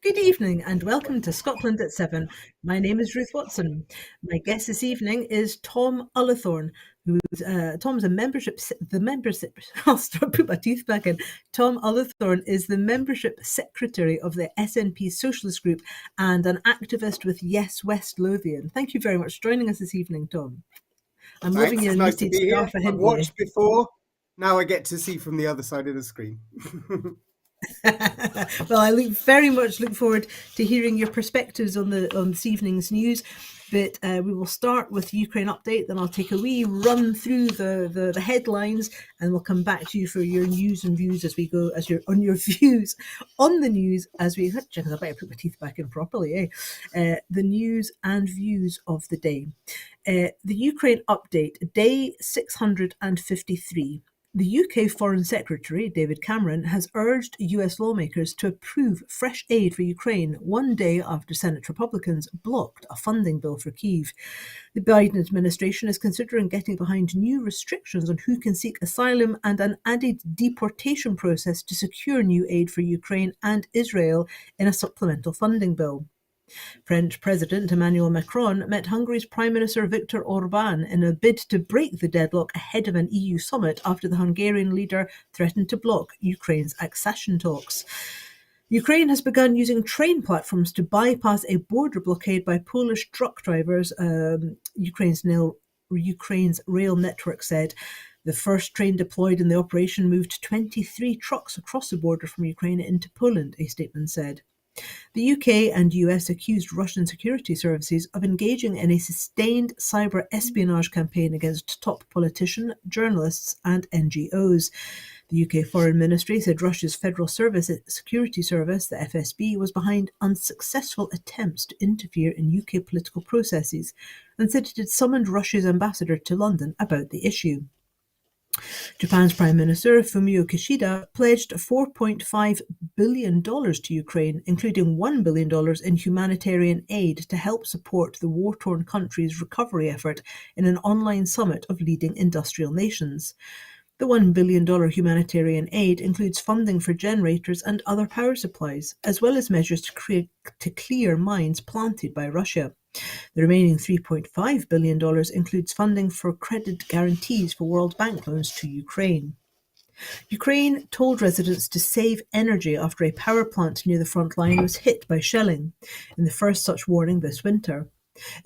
Good evening and welcome to Scotland at 7. My name is Ruth Watson. My guest this evening is Tom Ullathorne, Tom's I'll start put my teeth back in. Tom Ullathorne is the membership secretary of the SNP Socialist Group and an activist with Yes West Lothian. Thank you very much for joining us this evening, Tom. I'm loving Thanks. your It's nice to knitted be here. scarf, I've watched before. Now I get to see from the other side of the screen. Well, I very much look forward to hearing your perspectives on this evening's news. But we will start with the Ukraine update, then I'll take a wee run through the headlines, and we'll come back to you for your news and views as we go, your views on the news as we. I better put my teeth back in properly, the news and views of the day. The Ukraine update, day 653. The UK Foreign Secretary, David Cameron, has urged US lawmakers to approve fresh aid for Ukraine 1 day after Senate Republicans blocked a funding bill for Kyiv. The Biden administration is considering getting behind new restrictions on who can seek asylum and an added deportation process to secure new aid for Ukraine and Israel in a supplemental funding bill. French President Emmanuel Macron met Hungary's Prime Minister Viktor Orbán in a bid to break the deadlock ahead of an EU summit after the Hungarian leader threatened to block Ukraine's accession talks. Ukraine has begun using train platforms to bypass a border blockade by Polish truck drivers, Ukraine's rail network said. The first train deployed in the operation moved 23 trucks across the border from Ukraine into Poland, a statement said. The UK and US accused Russian security services of engaging in a sustained cyber espionage campaign against top politicians, journalists, and NGOs. The UK Foreign Ministry said Russia's Federal Security Service, the FSB, was behind unsuccessful attempts to interfere in UK political processes and said it had summoned Russia's ambassador to London about the issue. Japan's Prime Minister Fumio Kishida pledged $4.5 billion to Ukraine, including $1 billion in humanitarian aid to help support the war-torn country's recovery effort in an online summit of leading industrial nations. The $1 billion humanitarian aid includes funding for generators and other power supplies, as well as measures to clear mines planted by Russia. The remaining $3.5 billion includes funding for credit guarantees for World Bank loans to Ukraine. Ukraine told residents to save energy after a power plant near the front line was hit by shelling, in the first such warning this winter.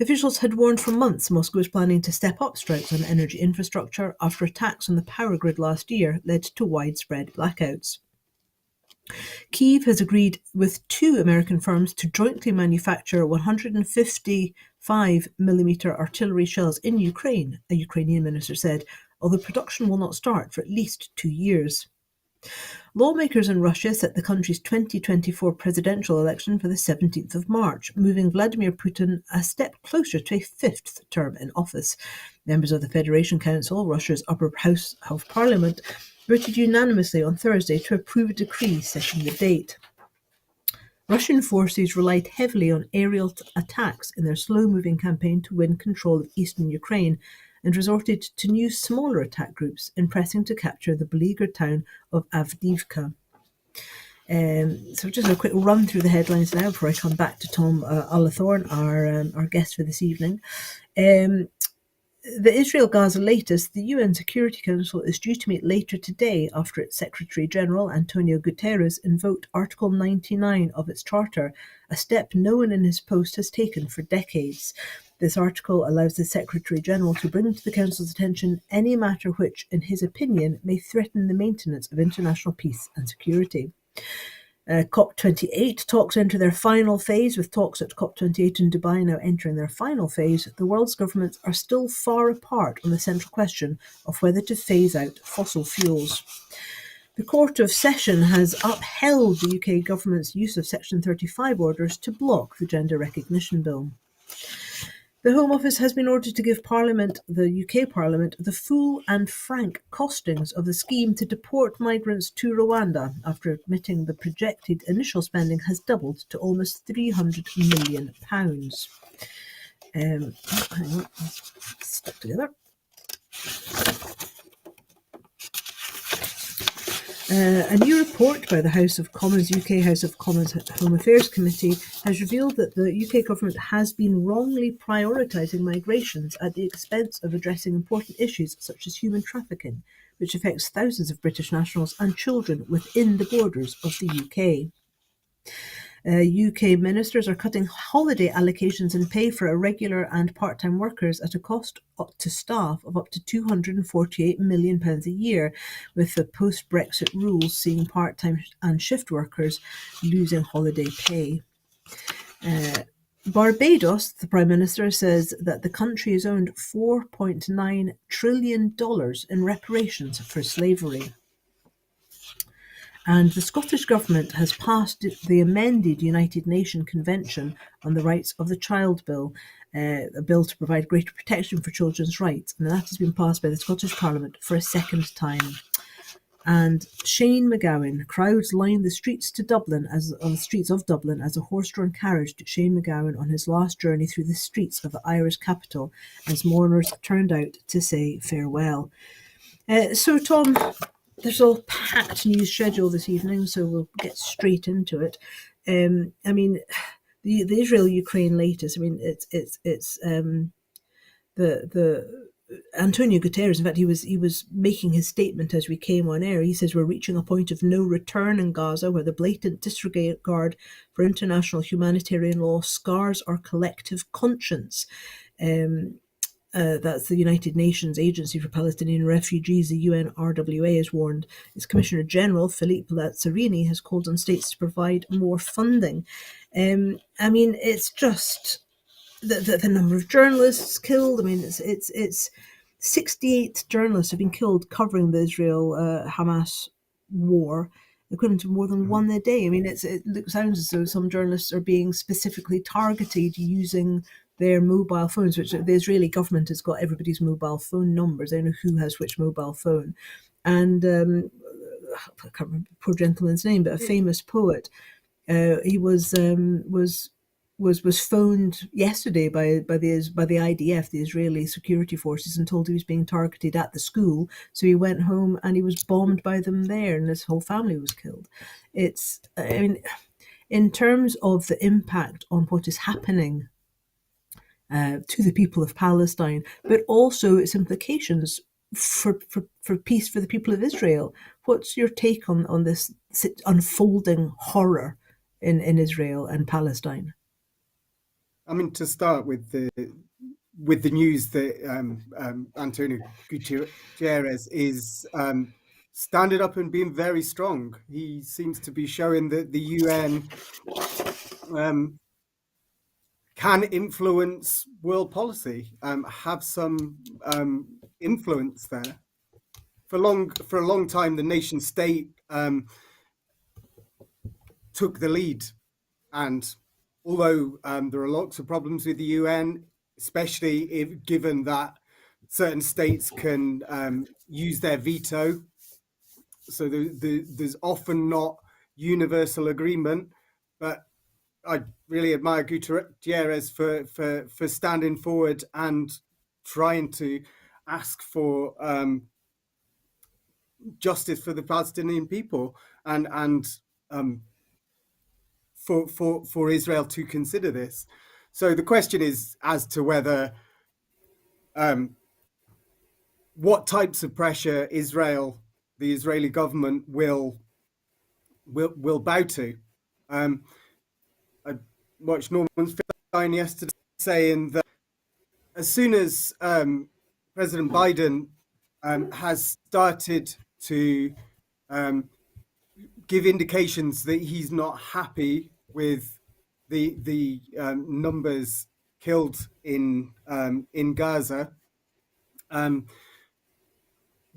Officials had warned for months Moscow was planning to step up strikes on energy infrastructure after attacks on the power grid last year led to widespread blackouts. Kyiv has agreed with 2 American firms to jointly manufacture 155mm artillery shells in Ukraine, a Ukrainian minister said, although production will not start for at least 2 years. Lawmakers in Russia set the country's 2024 presidential election for the 17th of March, moving Vladimir Putin a step closer to a 5th term in office. Members of the Federation Council, Russia's upper house of parliament, voted unanimously on Thursday to approve a decree setting the date. Russian forces relied heavily on aerial attacks in their slow-moving campaign to win control of eastern Ukraine and resorted to new smaller attack groups in pressing to capture the beleaguered town of Avdiivka. So just a quick run through the headlines now before I come back to Tom Ullathorne, our guest for this evening. The Israel-Gaza latest, the UN Security Council is due to meet later today after its Secretary-General, Antonio Guterres, invoked Article 99 of its charter, a step no one in his post has taken for decades. This article allows the Secretary-General to bring to the Council's attention any matter which, in his opinion, may threaten the maintenance of international peace and security. COP28 talks enter their final phase, with talks at COP28 in Dubai now entering their final phase. The world's governments are still far apart on the central question of whether to phase out fossil fuels. The Court of Session has upheld the UK government's use of Section 35 orders to block the Gender Recognition Bill. The Home Office has been ordered to give Parliament, the UK Parliament, the full and frank costings of the scheme to deport migrants to Rwanda after admitting the projected initial spending has doubled to almost £300 million. Hang on, stuck together. A new report by the House of Commons, UK House of Commons Home Affairs Committee, has revealed that the UK government has been wrongly prioritising migrations at the expense of addressing important issues such as human trafficking, which affects thousands of British nationals and children within the borders of the UK. UK ministers are cutting holiday allocations and pay for irregular and part-time workers at a cost to staff of up to £248 million a year, with the post-Brexit rules seeing part-time and shift workers losing holiday pay. Barbados, the Prime Minister, says that the country is owed $4.9 trillion in reparations for slavery. And the Scottish Government has passed the amended United Nations Convention on the Rights of the Child Bill, a bill to provide greater protection for children's rights. And that has been passed by the Scottish Parliament for a second time. And Shane McGowan, crowds lined the streets of Dublin as a horse-drawn carriage took Shane McGowan on his last journey through the streets of the Irish capital as mourners turned out to say farewell. So, Tom, there's a packed news schedule this evening, so we'll get straight into it. I mean, the Israel-Ukraine latest. I mean, it's the Antonio Guterres. In fact, he was making his statement as we came on air. He says we're reaching a point of no return in Gaza, where the blatant disregard for international humanitarian law scars our collective conscience. That's the United Nations Agency for Palestinian Refugees, the UNRWA, has warned. Its Commissioner General, Philippe Lazzarini, has called on states to provide more funding. I mean, it's just the number of journalists killed. I mean, it's 68 journalists have been killed covering the Israel-Hamas war, equivalent to more than one a day. I mean, it sounds as though some journalists are being specifically targeted using their mobile phones, which the Israeli government has got everybody's mobile phone numbers. They know who has which mobile phone. And I can't remember the poor gentleman's name, but a famous poet. He was phoned yesterday by the IDF, the Israeli security forces, and told he was being targeted at the school. So he went home and he was bombed by them there, and his whole family was killed. I mean, in terms of the impact on what is happening to the people of Palestine, but also its implications for peace for the people of Israel. What's your take on this unfolding horror in Israel and Palestine? I mean, to start with the news that Antonio Guterres is standing up and being very strong. He seems to be showing that the UN can influence world policy, have some influence there. For a long time, the nation state took the lead, and although there are lots of problems with the UN, especially given that certain states can use their veto, so there's often not universal agreement. But I really admire Gutierrez for standing forward and trying to ask for justice for the Palestinian people and for Israel to consider this. So the question is as to whether what types of pressure the Israeli government will bow to. I watched Norman Feinstein yesterday saying that as soon as President Biden has started to give indications that he's not happy with the numbers killed in Gaza,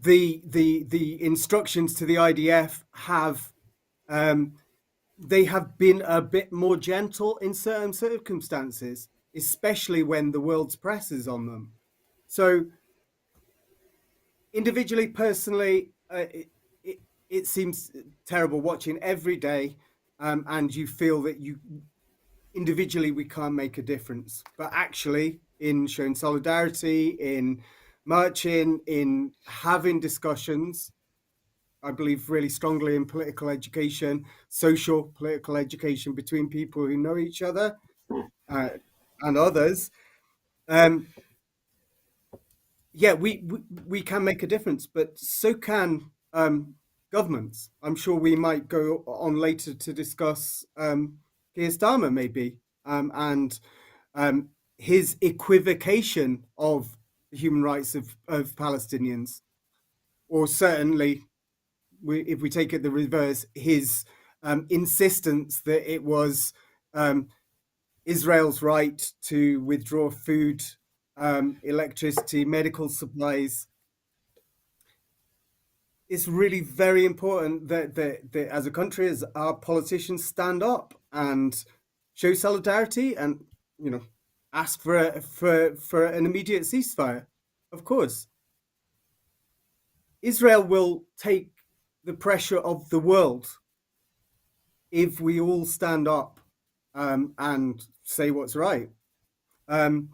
the instructions to the IDF have they have been a bit more gentle in certain circumstances, especially when the world's press is on them. So individually, personally, it seems terrible watching every day, and you feel that individually we can't make a difference, but actually in showing solidarity, in marching, in having discussions, I believe really strongly in political education, social political education between people who know each other uh, and others. Um, yeah, we can make a difference, but so can governments. I'm sure we might go on later to discuss Keir Starmer maybe and um, his equivocation of the human rights of Palestinians, or certainly, if we take it the reverse, his insistence that it was Israel's right to withdraw food, electricity, medical supplies. It's really very important that as a country, as our politicians stand up and show solidarity, and ask for an immediate ceasefire. Of course, Israel will take the pressure of the world if we all stand up and say what's right. Um,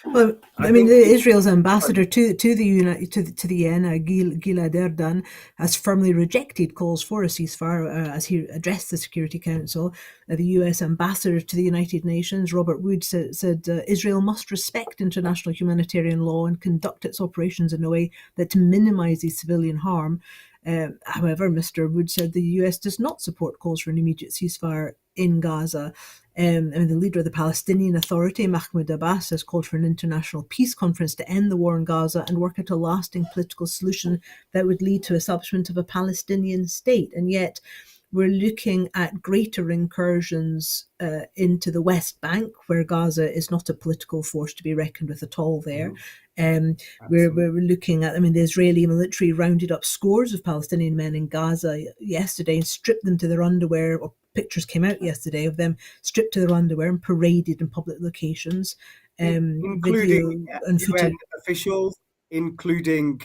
Well, I I mean, think Israel's ambassador to the United to the UN, Gilad Erdan, has firmly rejected calls for a ceasefire as he addressed the Security Council. The U.S. ambassador to the United Nations, Robert Wood, said Israel must respect international humanitarian law and conduct its operations in a way that minimises civilian harm. However, Mr. Wood said the US does not support calls for an immediate ceasefire in Gaza. The leader of the Palestinian Authority, Mahmoud Abbas, has called for an international peace conference to end the war in Gaza and work out a lasting political solution that would lead to establishment of a Palestinian state. And yet, we're looking at greater incursions into the West Bank, where Gaza is not a political force to be reckoned with at all there. We're looking at, the Israeli military rounded up scores of Palestinian men in Gaza yesterday and stripped them to their underwear, or pictures came out yesterday of them stripped to their underwear and paraded in public locations. including Video and UN footage. officials, including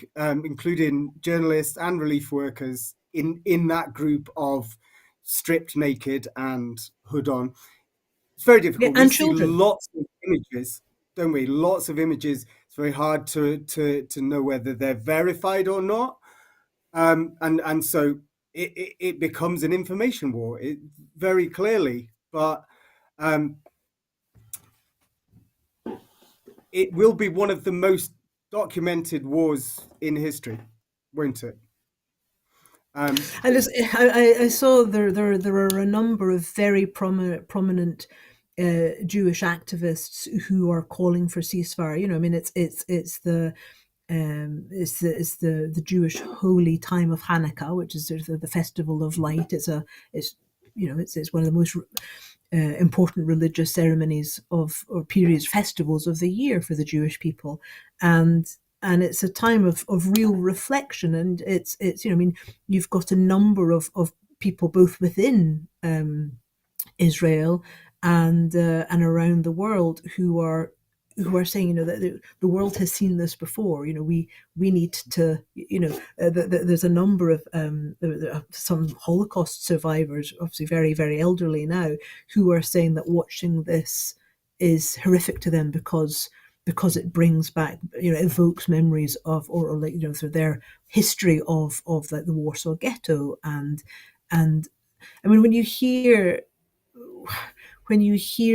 journalists and relief workers in that group of stripped naked and hood on. It's very Yeah, difficult. We and see children. lots of images, don't we? Lots of images. It's very hard to know whether they're verified or not. And so it becomes an information war, very clearly. But um, it will be one of the most documented wars in history, won't it? I saw there are a number of very prominent Jewish activists who are calling for ceasefire. It's the Jewish holy time of Hanukkah, which is sort of the festival of light. It's one of the most important religious ceremonies of or periods, festivals of the year for the Jewish people, and it's a time of real reflection. And you've got a number of people both within Israel and around the world who are saying, that the world has seen this before. We need to, there's a number of there are some Holocaust survivors, obviously very, very elderly now, who are saying that watching this is horrific to them because it brings back, evokes memories of, or like, through their history of like the Warsaw Ghetto. And when you hear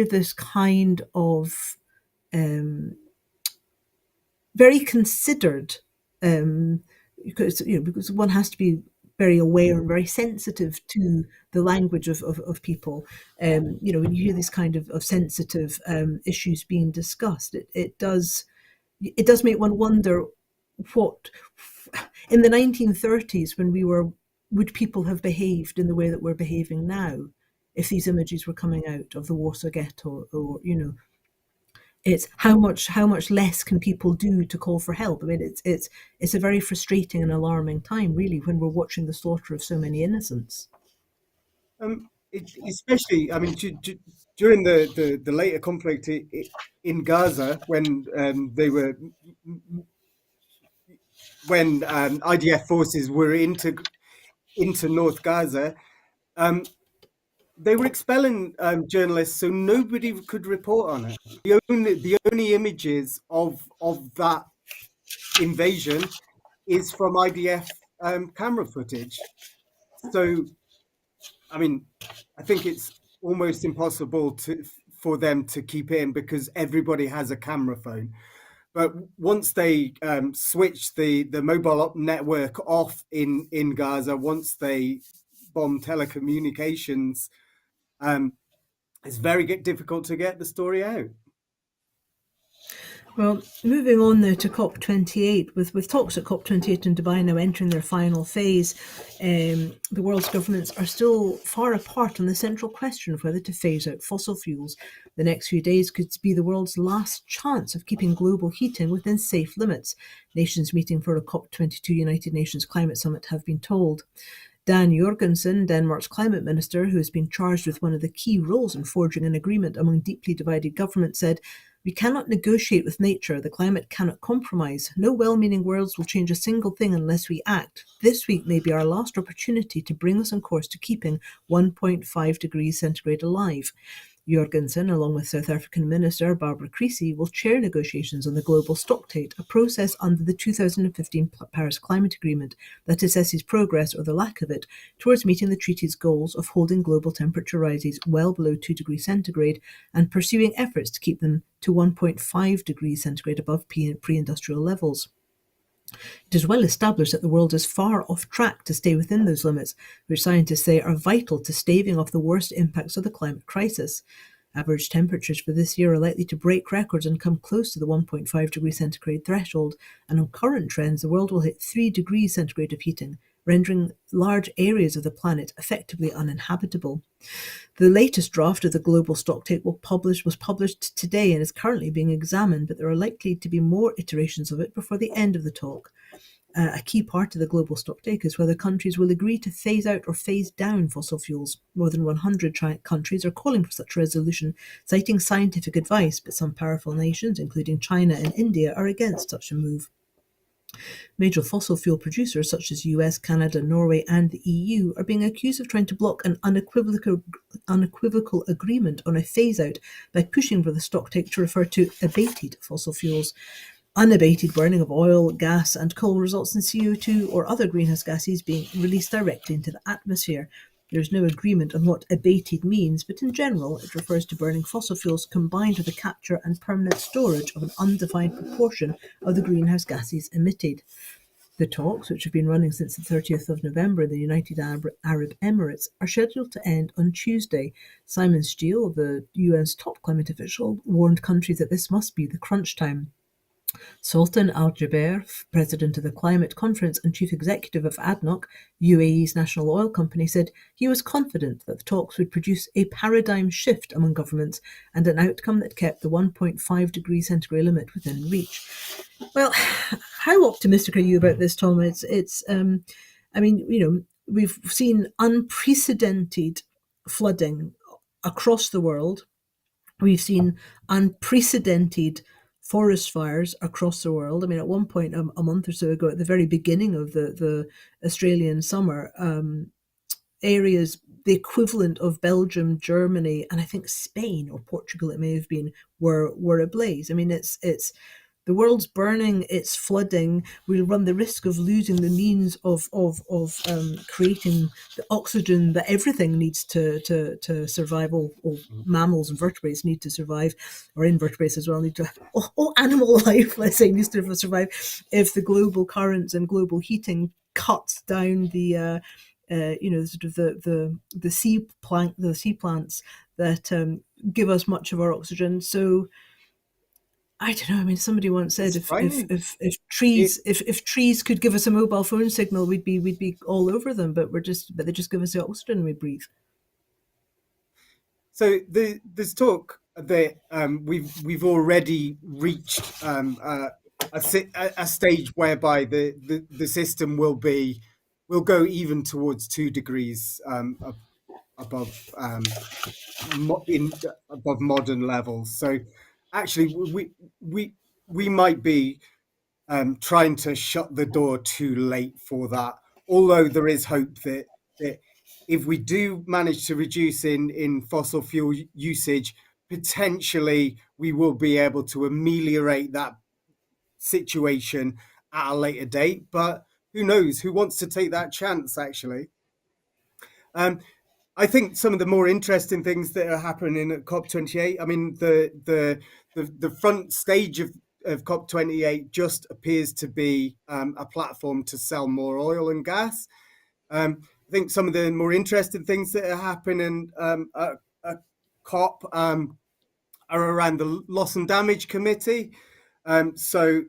this kind of very considered, because one has to be very aware and very sensitive to the language of people. When you hear this kind of sensitive issues being discussed, it does make one wonder what in the 1930s, when would people have behaved in the way that we're behaving now if these images were coming out of the Warsaw Ghetto, or it's how much less can people do to call for help. It's a very frustrating and alarming time, really, when we're watching the slaughter of so many innocents. Especially, I mean, during the later conflict in Gaza, when IDF forces were into North Gaza, they were expelling journalists, so nobody could report on it. The only images of that invasion is from IDF camera footage. So, I mean, I think it's almost impossible for them to keep in because everybody has a camera phone. But once they switch the mobile network off in Gaza, once they bomb telecommunications, um, it's very difficult to get the story out. Well, moving on now to COP28, with talks at COP28 in Dubai now entering their final phase, the world's governments are still far apart on the central question of whether to phase out fossil fuels. The next few days could be the world's last chance of keeping global heating within safe limits. Nations meeting for a COP22 United Nations Climate Summit have been told. Dan Jorgensen, Denmark's climate minister, who has been charged with one of the key roles in forging an agreement among deeply divided governments, said, "We cannot negotiate with nature. The climate cannot compromise. No well-meaning words will change a single thing unless we act. This week may be our last opportunity to bring us on course to keeping 1.5 degrees centigrade alive." Jorgensen, along with South African Minister Barbara Creecy, will chair negotiations on the global stocktake, a process under the 2015 Paris Climate Agreement that assesses progress, or the lack of it, towards meeting the treaty's goals of holding global temperature rises well below 2 degrees centigrade and pursuing efforts to keep them to 1.5 degrees centigrade above pre-industrial levels. It is well established that the world is far off track to stay within those limits, which scientists say are vital to staving off the worst impacts of the climate crisis. Average temperatures for this year are likely to break records and come close to the 1.5 degrees centigrade threshold, and on current trends, the world will hit 3 degrees centigrade of heating, rendering large areas of the planet effectively uninhabitable. The latest draft of the global stocktake was published today and is currently being examined, but there are likely to be more iterations of it before the end of the talk. A key part of the global stocktake is whether countries will agree to phase out or phase down fossil fuels. More than 100 countries are calling for such a resolution, citing scientific advice, but some powerful nations, including China and India, are against such a move. Major fossil fuel producers such as US, Canada, Norway, and the EU are being accused of trying to block an unequivocal agreement on a phase-out by pushing for the stocktake to refer to abated fossil fuels. Unabated burning of oil, gas, and coal results in CO2 or other greenhouse gases being released directly into the atmosphere. There is no agreement on what abated means, but in general, it refers to burning fossil fuels combined with the capture and permanent storage of an undefined proportion of the greenhouse gases emitted. The talks, which have been running since the 30th of November in the United Arab Emirates, are scheduled to end on Tuesday. Simon Steele, the UN's top climate official, warned countries that this must be the crunch time. Sultan Al Jaber, president of the Climate Conference and chief executive of ADNOC, UAE's national oil company, said he was confident that the talks would produce a paradigm shift among governments and an outcome that kept the 1.5 degrees centigrade limit within reach. Well, how optimistic are you about this, Tom? We've seen unprecedented flooding across the world. We've seen unprecedented forest fires across the world. I mean, at one point, a month or so ago, at the very beginning of the Australian summer, areas the equivalent of Belgium, Germany, and I think Spain or Portugal, it may have been, were ablaze. I mean, it's the world's burning, it's flooding. We run the risk of losing the means of creating the oxygen that everything needs to survive. All mammals and vertebrates need to survive, or invertebrates as well need to. All animal life, let's say, needs to survive. If the global currents and global heating cuts down the sort of the sea plants that give us much of our oxygen. So I don't know. I mean, somebody once said if trees could give us a mobile phone signal, we'd be all over them. But they just give us the oxygen we breathe. So there's talk that we've already reached a stage whereby the system will go even towards 2 degrees above above modern levels. So actually, we might be trying to shut the door too late for that. Although there is hope that if we do manage to reduce in fossil fuel usage, potentially we will be able to ameliorate that situation at a later date. But who knows? Who wants to take that chance, actually? Um, I think some of the more interesting things that are happening at COP28. I mean, the front stage of COP28 just appears to be a platform to sell more oil and gas. I think some of the more interesting things that are happening at COP are around the loss and damage committee. So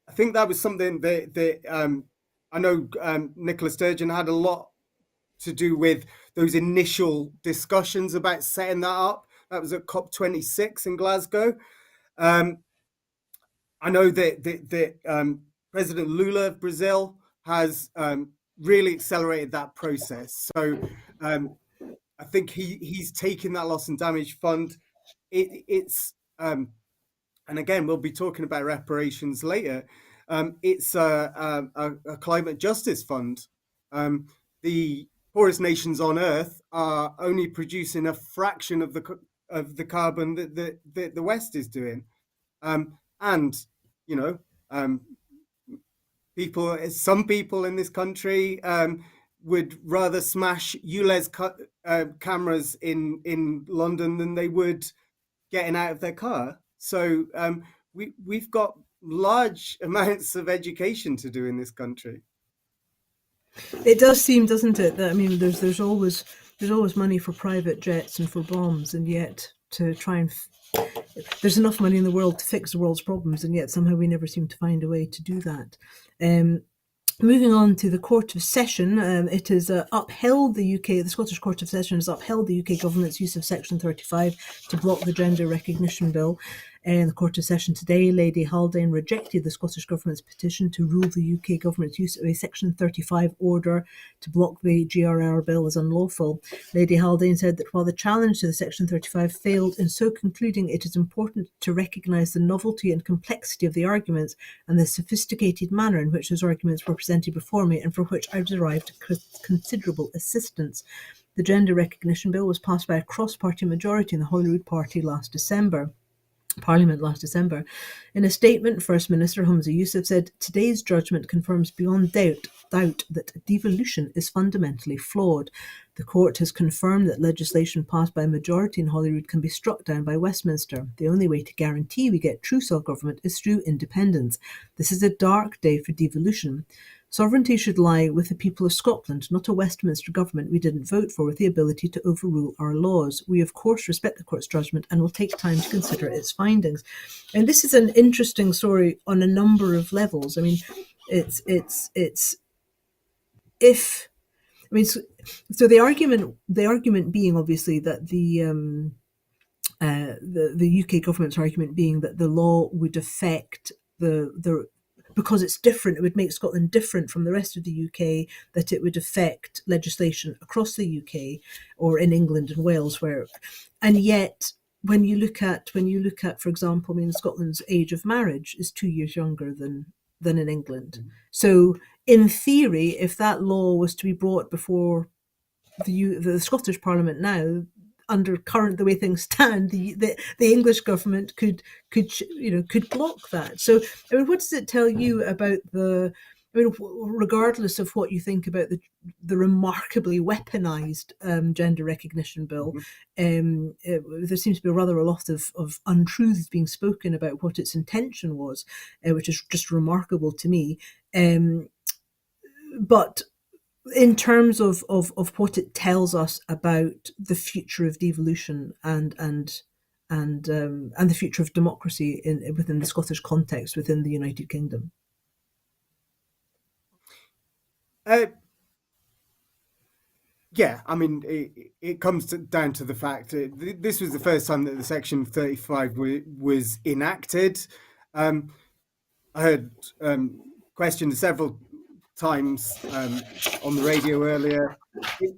I think that was something that I know Nicola Sturgeon had a lot to do with those initial discussions about setting that up. That was at COP26 in Glasgow. Um, I know that President Lula of Brazil has really accelerated that process. So um, I think he's taken that loss and damage fund. It's and again, we'll be talking about reparations later. It's a climate justice fund. The poorest nations on Earth are only producing a fraction of the carbon that the West is doing, and you know, um, some people in this country would rather smash ULEZ cameras in London than they would getting out of their car. So we've got large amounts of education to do in this country. It does seem, doesn't it, that I mean, there's always money for private jets and for bombs, and yet to try and there's enough money in the world to fix the world's problems, and yet somehow we never seem to find a way to do that. Um, Moving on to the Court of Session, it has upheld the Scottish Court of Session has upheld the UK government's use of Section 35 to block the Gender Recognition Bill. In the Court of Session today, Lady Haldane rejected the Scottish Government's petition to rule the UK Government's use of a Section 35 order to block the GRR bill as unlawful. Lady Haldane said that while the challenge to the Section 35 failed, in so concluding it is important to recognise the novelty and complexity of the arguments and the sophisticated manner in which those arguments were presented before me, and for which I derived considerable assistance. The Gender Recognition Bill was passed by a cross-party majority in the Holyrood Party Parliament last December. In a statement, First Minister Humza Yousaf said, "Today's judgment confirms beyond doubt that devolution is fundamentally flawed. The court has confirmed that legislation passed by a majority in Holyrood can be struck down by Westminster. The only way to guarantee we get true self-government is through independence. This is a dark day for devolution. Sovereignty should lie with the people of Scotland, not a Westminster government we didn't vote for with the ability to overrule our laws. We, of course, respect the court's judgment and will take time to consider its findings." And this is an interesting story on a number of levels. I mean, it's if I mean, so the argument being obviously that the UK government's argument being that the law would affect the because it's different, it would make Scotland different from the rest of the UK, that it would affect legislation across the UK or in England and Wales, and yet when you look at, for example, I mean, Scotland's age of marriage is 2 years younger than in England. So in theory, if that law was to be brought before the Scottish Parliament now, under the way things stand, the English government could block that. So I mean, what does it tell you about regardless of what you think about the remarkably weaponized gender recognition bill, there seems to be a lot of untruths being spoken about what its intention was, which is just remarkable to me. But in terms of what it tells us about the future of devolution and the future of democracy within the Scottish context within the United Kingdom. Yeah, I mean, it comes down to the fact that this was the first time that the Section 35 was enacted. I heard questioned several times on the radio earlier.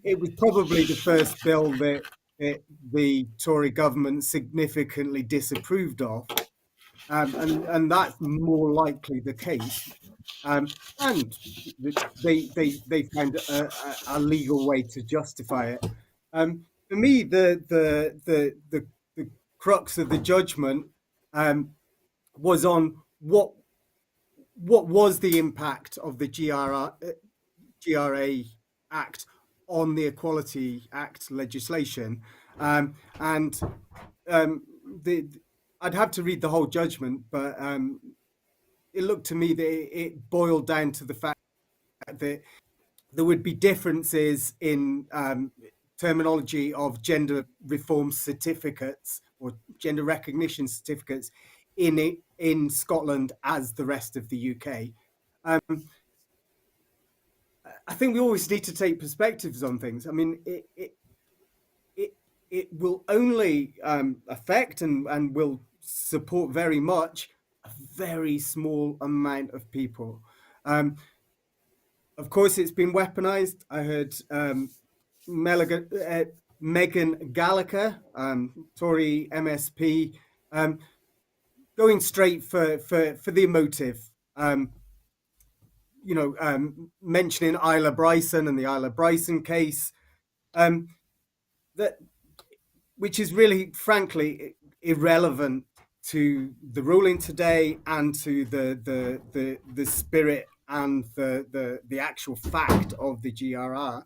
It was probably the first bill that the Tory government significantly disapproved of, and that's more likely the case. And they found a legal way to justify it. For me, the crux of the judgment was on what what was the impact of the GRA Act on the Equality Act legislation, and um, the I'd have to read the whole judgment, but it looked to me that it boiled down to the fact that there would be differences in terminology of gender reform certificates or gender recognition certificates in Scotland as the rest of the UK. I think we always need to take perspectives on things. I mean, it, it will only affect and will support very much a very small amount of people. Of course, it's been weaponized. I heard Megan Gallagher, Tory MSP, going straight for the emotive. Mentioning Isla Bryson and the Isla Bryson case, that which is really, frankly, irrelevant to the ruling today and to the spirit and the actual fact of the GRR.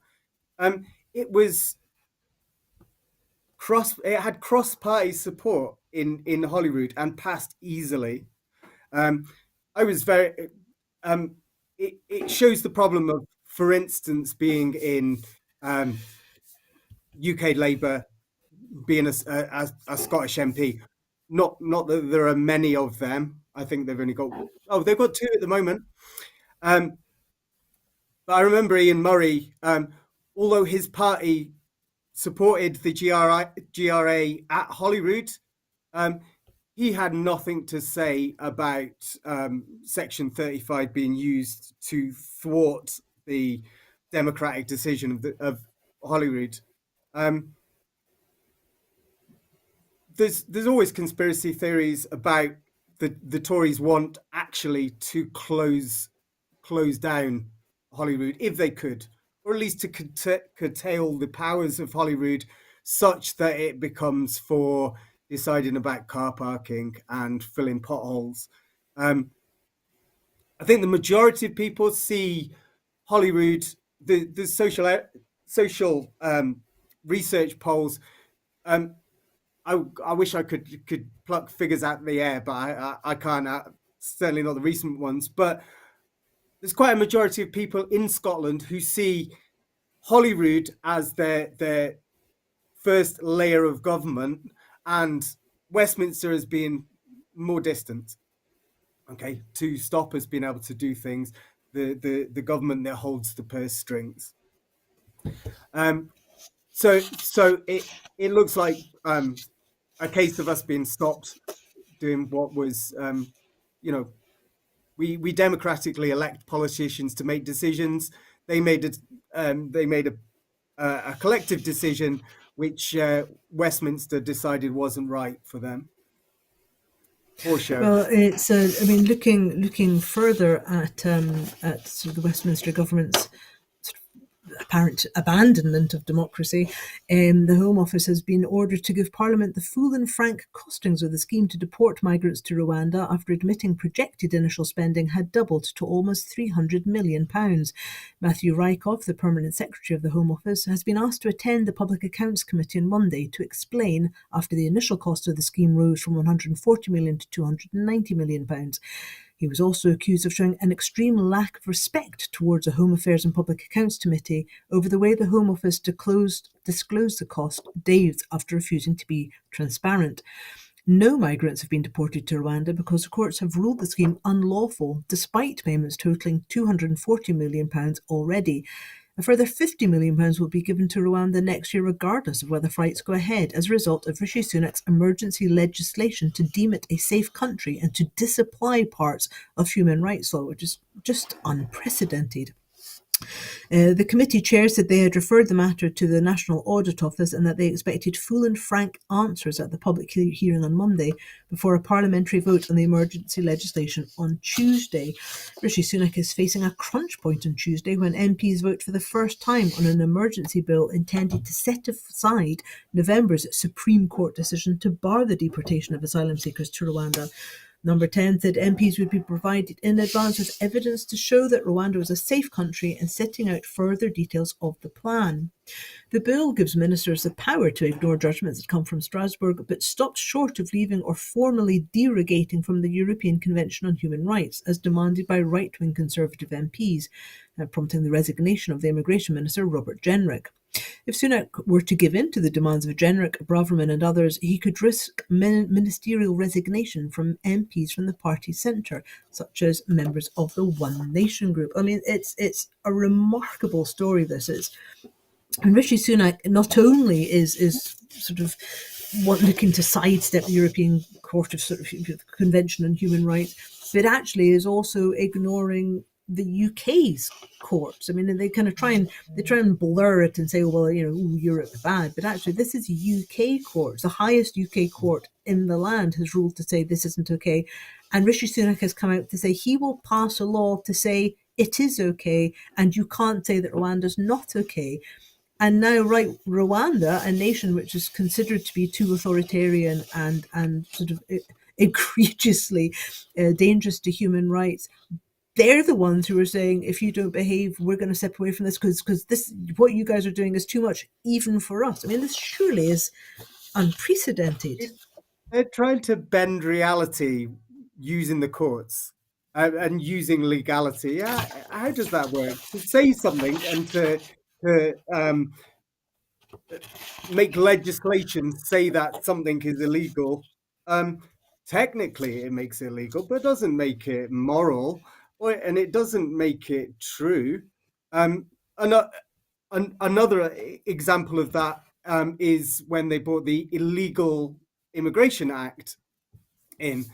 It was it had cross party support in Holyrood and passed easily. I was very it shows the problem of, for instance, being in UK Labour, being a Scottish MP. Not that there are many of them. I think they've only got they've got two at the moment. But I remember Ian Murray, although his party supported the GRA at Holyrood, he had nothing to say about Section 35 being used to thwart the democratic decision of Holyrood. There's always conspiracy theories about the Tories want actually to close down Holyrood if they could, or at least to curtail the powers of Holyrood such that it becomes for deciding about car parking and filling potholes. I think the majority of people see Holyrood, the social research polls. I wish I could pluck figures out of the air, but I can't. Certainly not the recent ones. But there's quite a majority of people in Scotland who see Holyrood as their first layer of government, and Westminster as being more distant. Okay, to stop us being able to do things, the government that holds the purse strings. So it looks like a case of us being stopped doing what was, we democratically elect politicians to make decisions. They made a collective decision which Westminster decided wasn't right for them. Poor show. Well, it's I mean, looking further at sort of the Westminster government's apparent abandonment of democracy, the Home Office has been ordered to give Parliament the full and frank costings of the scheme to deport migrants to Rwanda after admitting projected initial spending had doubled to almost £300 million. Matthew Rykoff, the Permanent Secretary of the Home Office, has been asked to attend the Public Accounts Committee on Monday to explain after the initial cost of the scheme rose from £140 million to £290 million. He was also accused of showing an extreme lack of respect towards the Home Affairs and Public Accounts Committee over the way the Home Office disclosed the cost days after refusing to be transparent. No migrants have been deported to Rwanda because the courts have ruled the scheme unlawful, despite payments totalling £240 million already. A further £50 million will be given to Rwanda next year, regardless of whether flights go ahead, as a result of Rishi Sunak's emergency legislation to deem it a safe country and to disapply parts of human rights law, which is just unprecedented. The committee chair said they had referred the matter to the National Audit Office and that they expected full and frank answers at the public hearing on Monday before a parliamentary vote on the emergency legislation on Tuesday. Rishi Sunak is facing a crunch point on Tuesday when MPs vote for the first time on an emergency bill intended to set aside November's Supreme Court decision to bar the deportation of asylum seekers to Rwanda. Number 10 said MPs would be provided in advance with evidence to show that Rwanda was a safe country and setting out further details of the plan. The bill gives ministers the power to ignore judgments that come from Strasbourg, but stops short of leaving or formally derogating from the European Convention on Human Rights, as demanded by right-wing Conservative MPs, prompting the resignation of the Immigration Minister, Robert Jenrick. If Sunak were to give in to the demands of Jenrick, Braverman and others, he could risk ministerial resignation from MPs from the party centre, such as members of the One Nation group. I mean, it's a remarkable story, this is. And Rishi Sunak not only is sort of looking to sidestep the European Court of sort of Convention on Human Rights, but actually is also ignoring the UK's courts. I mean, they kind of try and blur it and say, oh, well, Europe bad, but actually this is UK courts. The highest UK court in the land has ruled to say this isn't okay, and Rishi Sunak has come out to say he will pass a law to say it is okay, and you can't say that Rwanda's not okay. And now, right, Rwanda, a nation which is considered to be too authoritarian and sort of egregiously dangerous to human rights, they're the ones who are saying, if you don't behave, we're going to step away from this because this, what you guys are doing is too much even for us. I mean, this surely is unprecedented. They're trying to bend reality using the courts and using legality. How does that work? To say something and to make legislation say that something is illegal, technically it makes it illegal, but doesn't make it moral, and it doesn't make it true. Another example of that is when they brought the Illegal Immigration Act in.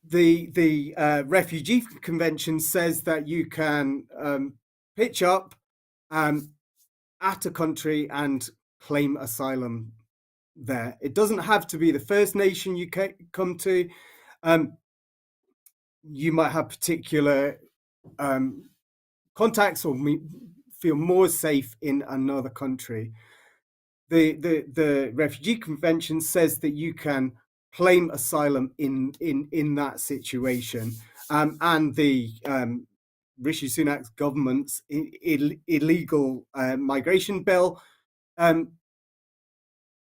The Refugee Convention says that you can pitch up at a country and claim asylum there. It doesn't have to be the first nation you come to. You might have particular contacts or feel more safe in another country. The Refugee Convention says that you can claim asylum in that situation, and the Rishi Sunak's government's illegal migration bill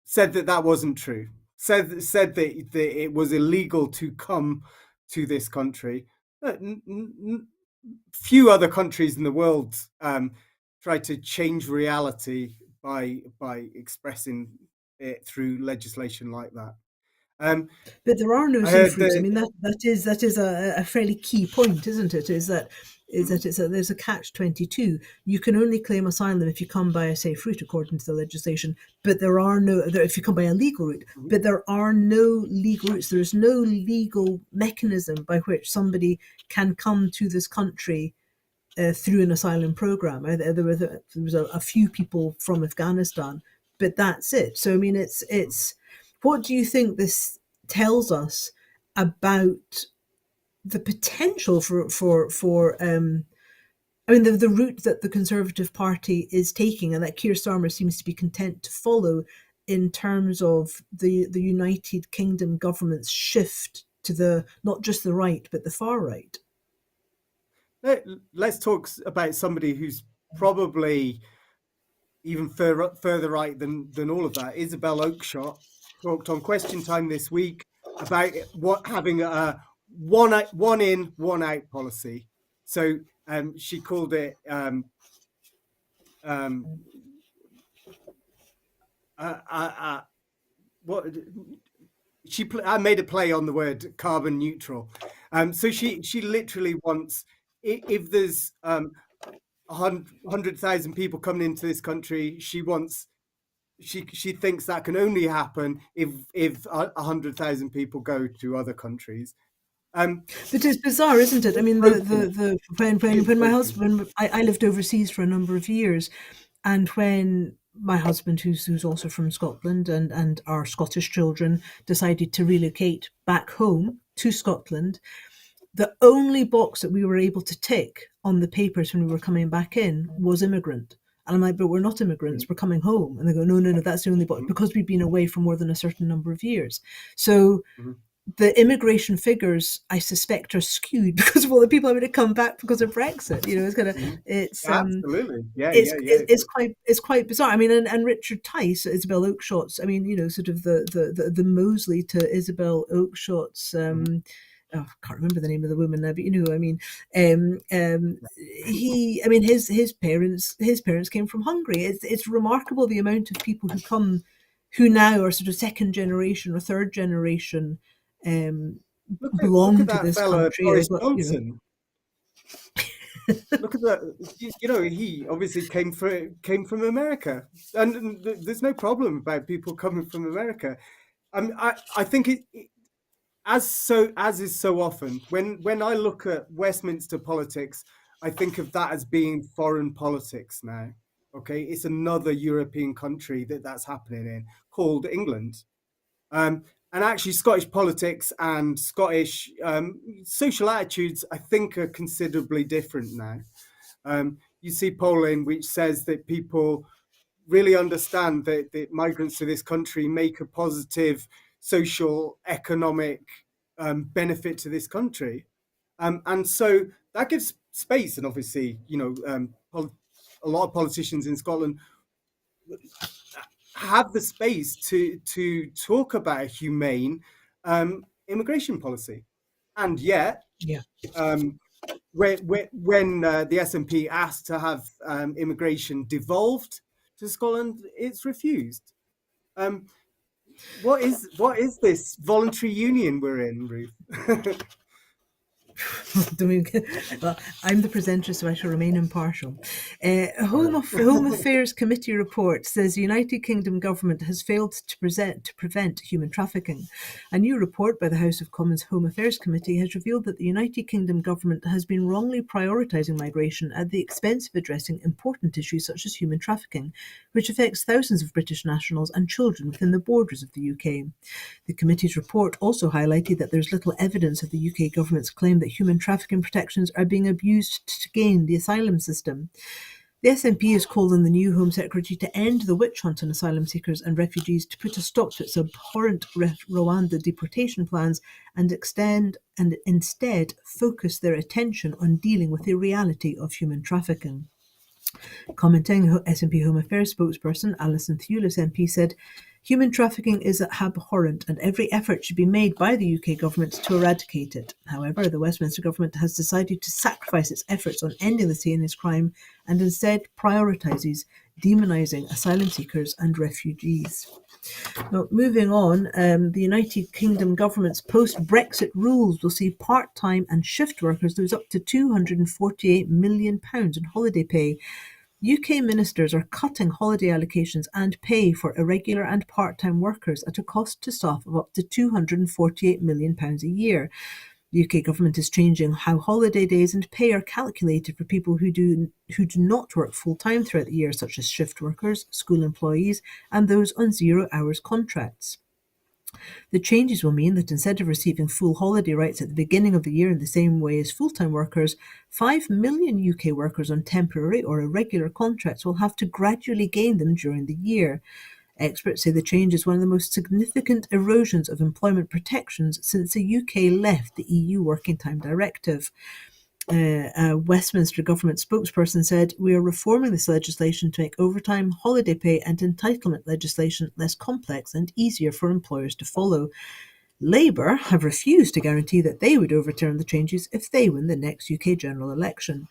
said that wasn't true. Said that it was illegal to come to this country. Few other countries in the world try to change reality by expressing it through legislation like that. But there are no safe routes. I mean, that is a fairly key point, isn't it? Is that there's a catch-22. You can only claim asylum if you come by a safe route, according to the legislation. But if you come by a legal route. But there are no legal routes. There is no legal mechanism by which somebody can come to this country through an asylum program. There was a few people from Afghanistan, but that's it. So I mean, it's. What do you think this tells us about the potential for I mean, the route that the Conservative Party is taking and that Keir Starmer seems to be content to follow in terms of the United Kingdom government's shift to not just the right, but the far right? Let's talk about somebody who's probably even further right than all of that. Isabel Oakeshott talked on Question Time this week about having a one in, one out policy. So she called it what I made a play on the word carbon neutral. So she literally wants, if there's 100,000 people coming into this country, she thinks that can only happen if 100,000 people go to other countries. But it's bizarre, isn't it? I mean, when my husband, I lived overseas for a number of years, and when my husband, who's also from Scotland, and our Scottish children decided to relocate back home to Scotland, the only box that we were able to tick on the papers when we were coming back in was immigrant. And I'm like, but we're not immigrants, we're coming home. And they go, no, that's the only box, because we've been away for more than a certain number of years. So the immigration figures, I suspect, are skewed because of all the people having to come back because of Brexit. It's kind of Mhm. it's Absolutely. Yeah, yeah, yeah. it's quite bizarre. I mean, and Richard Tice, Isabel Oakeshott's. I mean, sort of the Mosley to Isabel Oakeshott's. Mhm. Oh, I can't remember the name of the woman now, but you know who I mean. I mean, his parents came from Hungary. It's remarkable the amount of people who come, who now are sort of second generation or third generation, um, Look belong at to that this fella country. Boris You know, Johnson. Look at that. He obviously came from America, and there's no problem about people coming from America. I think as is so often when I look at Westminster politics, I think of that as being foreign politics now. Okay, it's another European country that's happening in, called England. Um, and actually, Scottish politics and Scottish social attitudes, I think, are considerably different now. You see polling which says that people really understand that migrants to this country make a positive social, economic benefit to this country. And so that gives space. And obviously, a lot of politicians in Scotland have the space to talk about humane immigration policy. And yet, yeah. um, when the SNP asked to have immigration devolved to Scotland, it's refused. Um, what is this voluntary union we're in, Ruth? Well, I'm the presenter, so I shall remain impartial. Home Affairs Committee report says the United Kingdom government has failed to prevent human trafficking. A new report by the House of Commons Home Affairs Committee has revealed that the United Kingdom government has been wrongly prioritising migration at the expense of addressing important issues such as human trafficking, which affects thousands of British nationals and children within the borders of the UK. The committee's report also highlighted that there's little evidence of the UK government's claim that human trafficking protections are being abused to gain the asylum system. The SNP has called on the new Home Secretary to end the witch hunt on asylum seekers and refugees, to put a stop to its abhorrent Rwanda deportation plans, and instead focus their attention on dealing with the reality of human trafficking. Commenting, SNP Home Affairs spokesperson Alison Thewlis MP said, "Human trafficking is abhorrent and every effort should be made by the UK government to eradicate it. However, the Westminster government has decided to sacrifice its efforts on ending this heinous crime and instead prioritises demonising asylum seekers and refugees." Now, moving on, the United Kingdom government's post-Brexit rules will see part-time and shift workers lose up to £248 million in holiday pay. UK ministers are cutting holiday allocations and pay for irregular and part-time workers at a cost to staff of up to £248 million a year. The UK government is changing how holiday days and pay are calculated for people who do not work full-time throughout the year, such as shift workers, school employees, and those on 0 hours contracts. The changes will mean that instead of receiving full holiday rights at the beginning of the year in the same way as full-time workers, 5 million UK workers on temporary or irregular contracts will have to gradually gain them during the year. Experts say the change is one of the most significant erosions of employment protections since the UK left the EU Working Time Directive. A Westminster government spokesperson said, "We are reforming this legislation to make overtime, holiday pay and entitlement legislation less complex and easier for employers to follow." Labour have refused to guarantee that they would overturn the changes if they win the next UK general election.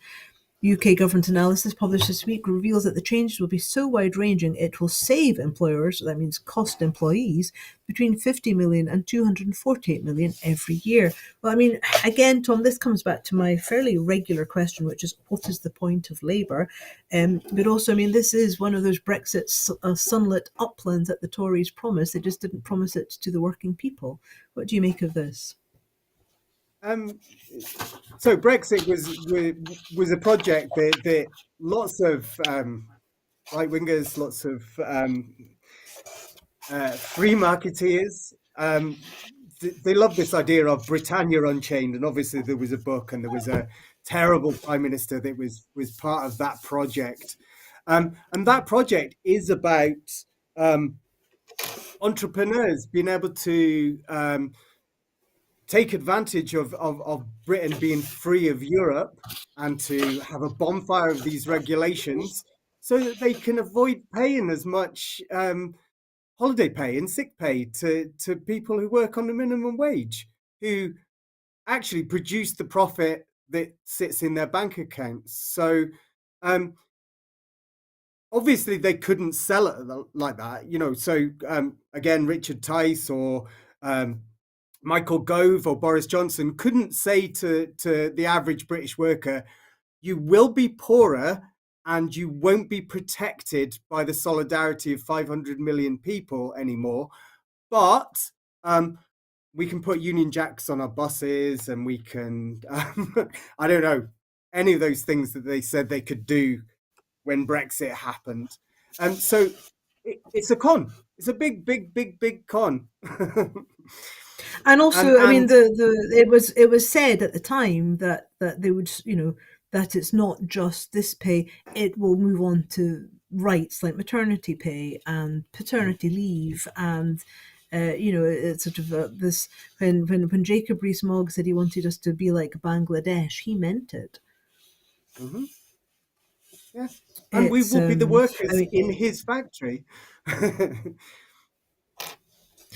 UK government analysis published this week reveals that the changes will be so wide-ranging it will save employers, that means cost employees, between 50 million and 248 million every year. Well, I mean, again, Tom, this comes back to my fairly regular question, which is, what is the point of Labour? But also, I mean, this is one of those Brexit sunlit uplands that the Tories promised. They just didn't promise it to the working people. What do you make of this? um, so Brexit was a project that lots of right wingers, lots of free marketeers. They love this idea of Britannia Unchained, and obviously there was a book, and there was a terrible prime minister that was part of that project, and that project is about entrepreneurs being able to take advantage of Britain being free of Europe and to have a bonfire of these regulations so that they can avoid paying as much holiday pay and sick pay to people who work on the minimum wage, who actually produce the profit that sits in their bank accounts. So obviously they couldn't sell it like that, So again, Richard Tice or Michael Gove or Boris Johnson couldn't say to the average British worker, you will be poorer and you won't be protected by the solidarity of 500 million people anymore. But we can put Union Jacks on our buses and we can, I don't know, any of those things that they said they could do when Brexit happened. So it's a con. It's a big, big, big, big con. And also, I mean, And it was said at the time that they would, that it's not just this pay; it will move on to rights like maternity pay and paternity leave, and it's sort of this. When Jacob Rees-Mogg said he wanted us to be like Bangladesh, he meant it. mhm, yeah, and we It's will be the I workers mean, in his factory.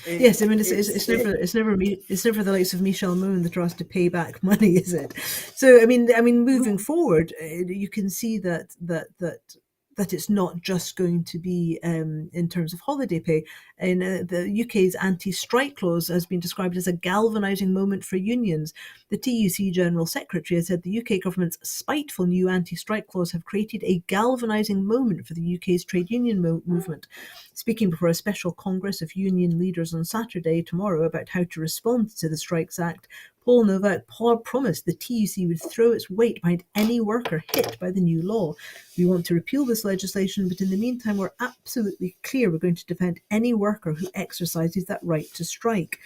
yes, I mean It's it's never the likes of Michel Moon that are asked to pay back money, is it? So I mean, moving forward, you can see that it's not just going to be in terms of holiday pay. And the UK's anti-strike clause has been described as a galvanising moment for unions. The TUC General Secretary has said the UK government's spiteful new anti-strike clause have created a galvanising moment for the UK's trade union movement. Speaking before a special Congress of union leaders on Saturday, tomorrow, about how to respond to the Strikes Act, Paul Novak promised the TUC would throw its weight behind any worker hit by the new law. We want to repeal this legislation, but in the meantime, we're absolutely clear we're going to defend any worker who exercises that right to strike.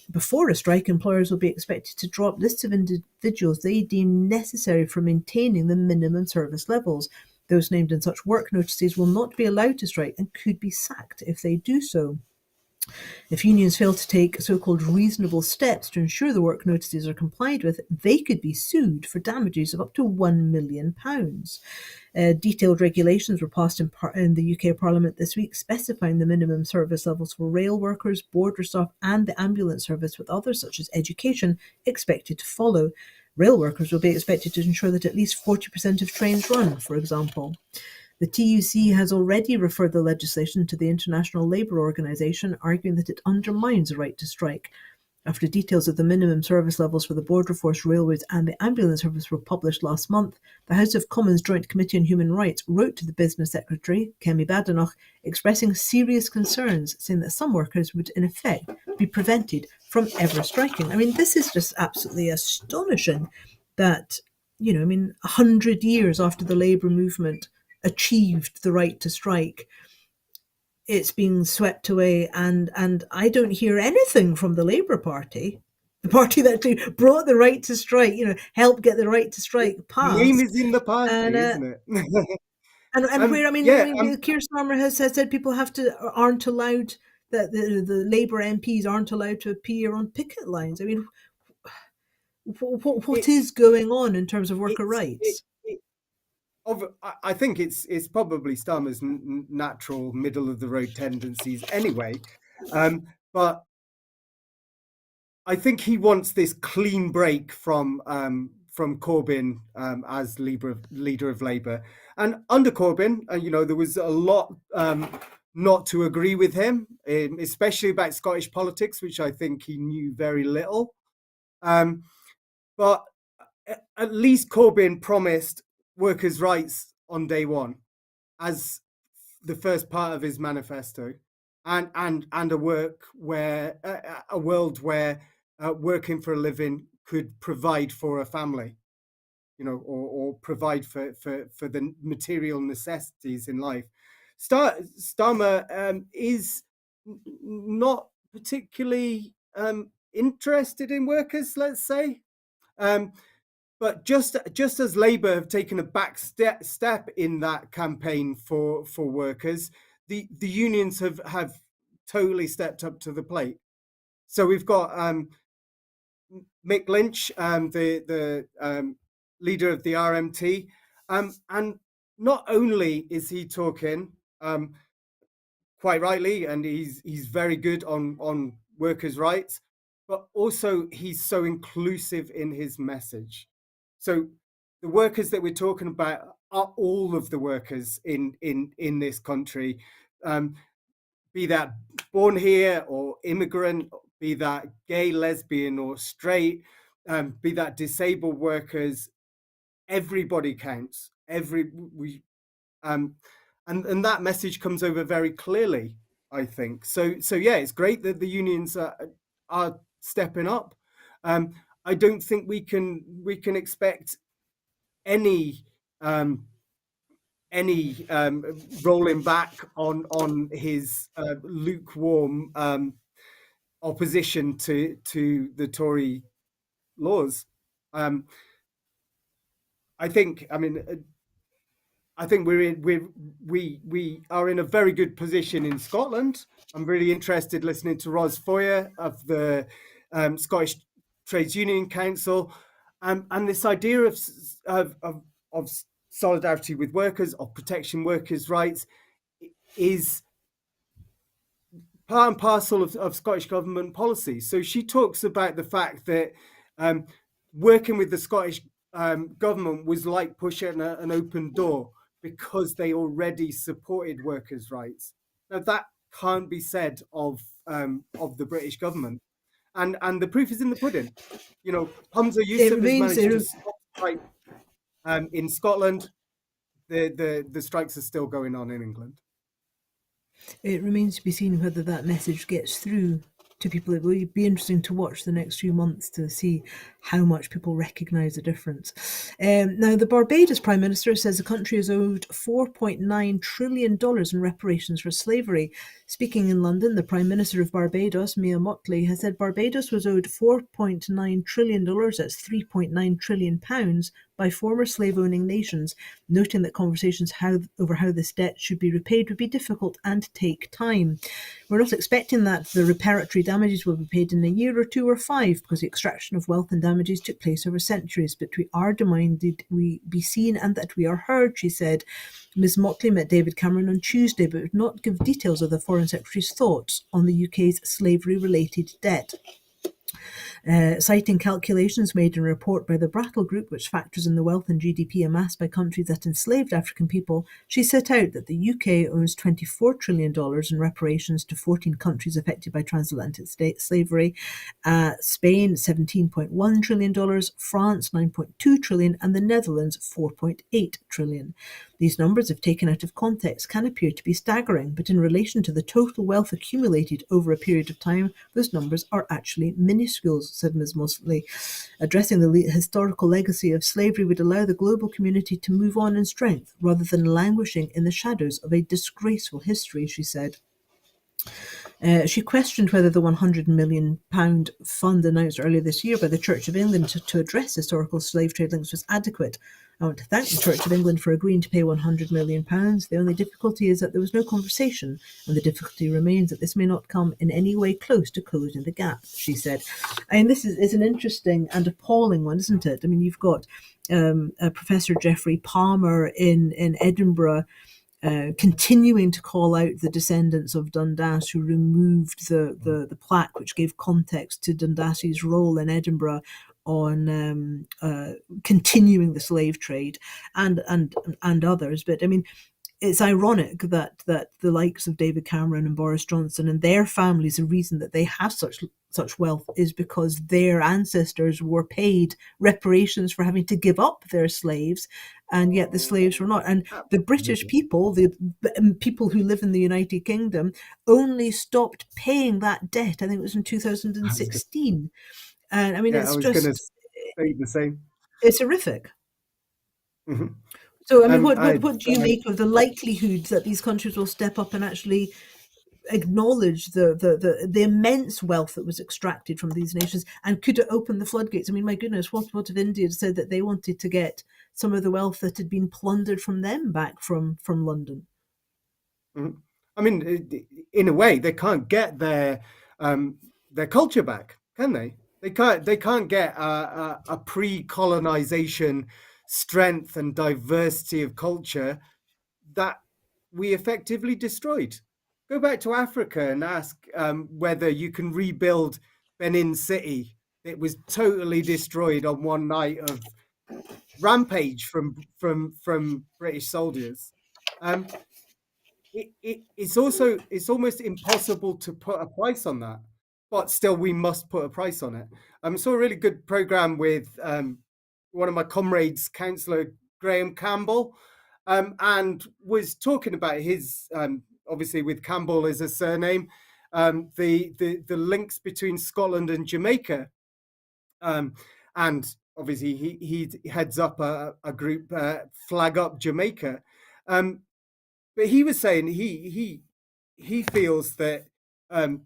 Before a strike, employers will be expected to drop lists of individuals they deem necessary for maintaining the minimum service levels. Those named in such work notices will not be allowed to strike and could be sacked if they do so. If unions fail to take so-called reasonable steps to ensure the work notices are complied with, they could be sued for damages of up to £1 million. Detailed regulations were passed in the UK Parliament this week, specifying the minimum service levels for rail workers, border staff, and the ambulance service, with others such as education expected to follow. Rail workers will be expected to ensure that at least 40% of trains run, for example. The TUC has already referred the legislation to the International Labour Organization, arguing that it undermines the right to strike. After details of the minimum service levels for the Border Force Railways and the ambulance service were published last month, the House of Commons Joint Committee on Human Rights wrote to the Business Secretary, Kemi Badenoch, expressing serious concerns, saying that some workers would, in effect, be prevented from ever striking. I mean, this is just absolutely astonishing that, 100 years after the labour movement achieved the right to strike, it's being swept away, and I don't hear anything from the Labour Party, the party that actually brought the right to strike, helped get the right to strike the aim passed. is in the And party, isn't it? and where Yeah, Keir Starmer has said people aren't allowed, that the Labour MPs aren't allowed to appear on picket lines. I mean, what it's is going on in terms of worker it's rights? I think it's probably Starmer's natural middle of the road tendencies anyway, but I think he wants this clean break from Corbyn as leader of Labour, and under Corbyn, there was a lot not to agree with him, especially about Scottish politics, which I think he knew very little. But at least Corbyn promised workers' rights on day one as the first part of his manifesto, and a world where working for a living could provide for a family, or provide for the material necessities in life. Starmer is not particularly interested in workers, let's say. But just as Labour have taken a back step in that campaign for workers, the unions have totally stepped up to the plate. So we've got Mick Lynch, the leader of the RMT, and not only is he talking quite rightly, and he's very good on workers' rights, but also he's so inclusive in his message. So the workers that we're talking about are all of the workers in this country, um, be that born here or immigrant, be that gay, lesbian, or straight, be that disabled workers. Everybody counts. Every we and that message comes over very clearly, I think. So yeah, it's great that the unions are stepping up. Um, I don't think we can expect any um, any rolling back on his lukewarm opposition to the Tory laws. Um, I think. I think we are in a very good position in Scotland. I'm really interested listening to Ros Foyer of the Scottish Trades Union Council, and this idea of solidarity with workers, of protection workers' rights, is part and parcel of Scottish government policy. So she talks about the fact that um, working with the Scottish government was like pushing an open door because they already supported workers' rights. Now that can't be said of the British government, and the proof is in the pudding. You know, Hamza It Yusuf has remains. managed to stop strike in Scotland. The strikes are still going on in England. It remains to be seen whether that message gets through to people. It will be interesting to watch the next few months to see how much people recognise the difference. Now, the Barbados Prime Minister says the country is owed $4.9 trillion in reparations for slavery. Speaking in London, the Prime Minister of Barbados, Mia Mottley, has said Barbados was owed $4.9 trillion, that's £3.9 trillion, by former slave-owning nations, noting that conversations over how this debt should be repaid would be difficult and take time. We're not expecting that the reparatory damages will be paid in a year or two or five, because the extraction of wealth and damages took place over centuries, but we are demanded we be seen and that we are heard, she said. Ms Mottley met David Cameron on Tuesday, but would not give details of the Foreign Secretary's thoughts on the UK's slavery-related debt. Citing calculations made in a report by the Brattle Group, which factors in the wealth and GDP amassed by countries that enslaved African people, she set out that the UK owns $24 trillion in reparations to 14 countries affected by transatlantic slavery, Spain $17.1 trillion, France $9.2 trillion, and the Netherlands $4.8 trillion. These numbers, if taken out of context, can appear to be staggering, but in relation to the total wealth accumulated over a period of time, those numbers are actually minuscule, said Ms Mosley. Addressing the historical legacy of slavery would allow the global community to move on in strength, rather than languishing in the shadows of a disgraceful history, she said. She questioned whether the £100 million fund announced earlier this year by the Church of England to address historical slave trade links was adequate. I want to thank the Church of England for agreeing to pay £100 million. The only difficulty is that there was no conversation, and the difficulty remains that this may not come in any way close to closing the gap, she said. I mean, this is an interesting and appalling one, isn't it? I mean, you've got Professor Geoffrey Palmer in Edinburgh continuing to call out the descendants of Dundas who removed the plaque which gave context to Dundas's role in Edinburgh on continuing the slave trade, and others. But I mean, it's ironic that the likes of David Cameron and Boris Johnson and their families, the reason that they have such wealth is because their ancestors were paid reparations for having to give up their slaves, and yet the slaves were not. And the British people, the people who live in the United Kingdom, only stopped paying that debt, I think it was in 2016. And I mean, Yeah, I it's was going to just, say the same. it's horrific. Mhm. So, I mean, I what do you make of the likelihood that these countries will step up and actually acknowledge the immense wealth that was extracted from these nations, and could it open the floodgates? I mean, my goodness, what if India said that they wanted to get some of the wealth that had been plundered from them back from London? Mhm. I mean, in a way, they can't get their culture back, can they? They can't get a pre-colonization strength and diversity of culture that we effectively destroyed. Go back to Africa and ask whether you can rebuild Benin City. It was totally destroyed on one night of rampage from British soldiers. Um, it's almost impossible to put a price on that, but still we must put a price on it. I saw a really good program with one of my comrades, Councillor Graham Campbell, and was talking about his obviously with Campbell as a surname, the links between Scotland and Jamaica, and obviously he heads up a group, Flag Up Jamaica. But he was saying he feels that um,